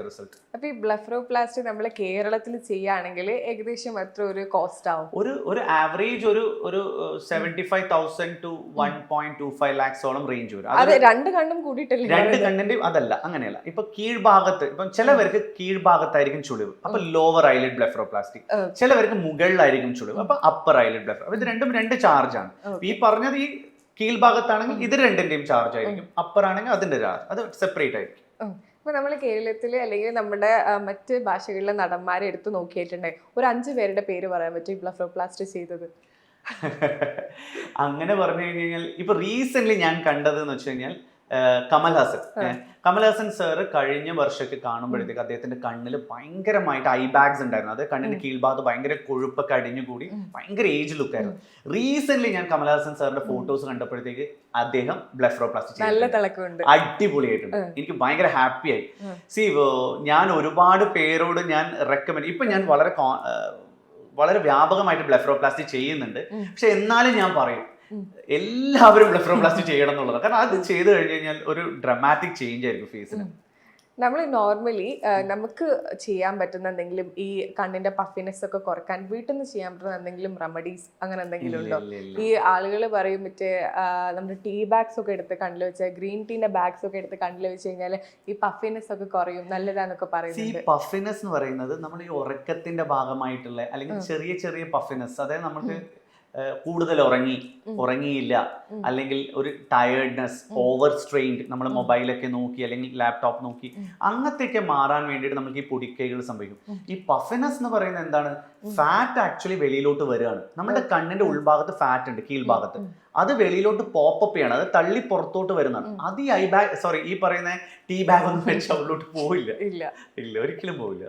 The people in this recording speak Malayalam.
റിസൾട്ട്. അപ്പൊ ഈ ബ്ലെഫറോപ്ലാസ്റ്റി നമ്മൾ കേരളത്തിൽ ചെയ്യുകയാണെങ്കിൽ ഏകദേശം എത്ര ഒരു കോസ്റ്റ് ആവും? ഒരു ആവറേജ് ഒരു 75,000 to 1.25 lakhsോളം റേഞ്ച് വരും. അത് രണ്ട് കണ്ണും കൂടിയിട്ടല്ലേ? രണ്ട് കണ്ണിന്റെ അതല്ല, അങ്ങനെയല്ല. ഇപ്പൊ കീഴ്ഭാഗത്ത്, ഇപ്പം ചിലവർക്ക് കീഴ്ഭാഗത്തായിരിക്കും ചുളിവ്, അപ്പൊ ലോവർ ഐലിഡ് ബ്ലെഫറോപ്ലാസ്റ്റി. ചിലവർക്ക് മുകളിലായിരിക്കും ചുളിവ്, അപ്പൊ അപ്പർ ഐലിഡ് ബ്ലെഫറോ. ഇത് രണ്ടും രണ്ട് ചാർജ് ആണ്. ഈ പറഞ്ഞത് ഈ കീഴ്ഭാഗത്താണെങ്കിൽ ഇത് രണ്ടിന്റെയും ചാർജ് ആയിരിക്കും, അപ്പർ ആണെങ്കിൽ അതിന്റെ ചാർജ്, അത് സെപ്പറേറ്റ് ആയിരിക്കും. ഇപ്പൊ നമ്മൾ കേരളത്തില് അല്ലെങ്കിൽ നമ്മുടെ മറ്റ് ഭാഷകളിലെ നടന്മാരെ എടുത്തു നോക്കിയിട്ടുണ്ടെങ്കിൽ ഒരു 5 പേരുടെ പേര് പറയാൻ പറ്റും ബ്ലെഫറോപ്ലാസ്റ്റി ചെയ്തത്? അങ്ങനെ പറഞ്ഞു കഴിഞ്ഞാൽ ഇപ്പൊ റീസെന്റ് ഞാൻ കണ്ടത് എന്ന് വെച്ച് കഴിഞ്ഞാൽ കമൽഹാസൻ സാറ് കഴിഞ്ഞ വർഷമൊക്കെ കാണുമ്പോഴത്തേക്ക് അദ്ദേഹത്തിന്റെ കണ്ണിൽ ഭയങ്കരമായിട്ട് ഐ ബാഗ്സ് ഉണ്ടായിരുന്നു. അത് കണ്ണിന്റെ കീഴ്ഭാഗത്ത് ഭയങ്കര കൊഴുപ്പൊക്കെ അടിഞ്ഞുകൂടി ഭയങ്കര ഏജ് ലുക്ക് ആയിരുന്നു. റീസെന്റ് ഞാൻ കമൽഹാസൻ സാറിന്റെ ഫോട്ടോസ് കണ്ടപ്പോഴത്തേക്ക് അദ്ദേഹം ബ്ലെഫറോപ്ലാസ്റ്റി നല്ല തിളക്കമുണ്ട്, അടിപൊളിയായിട്ടുണ്ട്. എനിക്ക് ഭയങ്കര ഹാപ്പി ആയി. ഞാൻ ഒരുപാട് പേരോട് ഞാൻ റെക്കമെൻഡ്, ഇപ്പൊ ഞാൻ വളരെ വ്യാപകമായിട്ട് ബ്ലെഫറോപ്ലാസ്റ്റി ചെയ്യുന്നുണ്ട്. പക്ഷെ എന്നാലും ഞാൻ പറയും എല്ലാവരും ബ്ലെഫറോപ്ലാസ്റ്റി ചെയ്യണം എന്നുള്ളത്. കാരണം അത് ചെയ്ത് കഴിഞ്ഞ് കഴിഞ്ഞാൽ ഒരു ഡ്രമാറ്റിക് ചേഞ്ച് ആയിരിക്കും ഫേസിന്. നമ്മൾ നോർമലി നമുക്ക് ചെയ്യാൻ പറ്റുന്ന എന്തെങ്കിലും ഈ കണ്ണിന്റെ പഫിനെസ് ഒക്കെ കുറക്കാൻ വീട്ടിൽ നിന്ന് ചെയ്യാൻ പറ്റുന്ന എന്തെങ്കിലും റെമഡീസ് അങ്ങനെ എന്തെങ്കിലും ഉണ്ടോ? ഈ ആളുകൾ പറയും മറ്റേ നമ്മുടെ ടീ ബാഗ്സ് ഒക്കെ എടുത്ത് കണ്ണിൽ വെച്ചാൽ, ഗ്രീൻ ടീന്റെ ബാഗ്സ് ഒക്കെ എടുത്ത് കണ്ണിൽ വെച്ച് കഴിഞ്ഞാൽ ഈ പഫിനെസ് ഒക്കെ കുറയും, നല്ലതാന്നൊക്കെ പറയുന്നുണ്ട്. ഈ പഫിനെസ് എന്ന് പറയുന്നത് നമ്മൾ ഈ ഉറക്കത്തിന്റെ ഭാഗമായിട്ടുള്ള അല്ലെങ്കിൽ ചെറിയ ചെറിയ പഫിനെസ്, അതായത് നമുക്ക് കൂടുതൽ ഉറങ്ങിയില്ല, അല്ലെങ്കിൽ ഒരു ടയേർഡ്നെസ്, ഓവർ സ്ട്രെയിൻഡ്, നമ്മൾ മൊബൈലൊക്കെ നോക്കി അല്ലെങ്കിൽ ലാപ്ടോപ്പ് നോക്കി, അങ്ങനത്തെയൊക്കെ മാറാൻ വേണ്ടിയിട്ട് നമുക്ക് ഈ പൊടിക്കൈകൾ സംഭവിക്കും. ഈ പഫിനെസ് എന്ന് പറയുന്നത് എന്താണ്? ഫാറ്റ് ആക്ച്വലി വെളിയിലോട്ട് വരികയാണ്. നമ്മുടെ കണ്ണിന്റെ ഉൾഭാഗത്ത് ഫാറ്റ് ഉണ്ട്, കീഴ്ഭാഗത്ത്. അത് വെളിയിലോട്ട് പോപ്പപ്പ് ചെയ്യണം, അത് തള്ളി പുറത്തോട്ട് വരുന്നതാണ്. അത് ഈ പറയുന്ന ടീ ബാഗ് ഒന്നും വെച്ച് ഉള്ളിലോട്ട് പോവില്ല, ഒരിക്കലും പോവില്ല.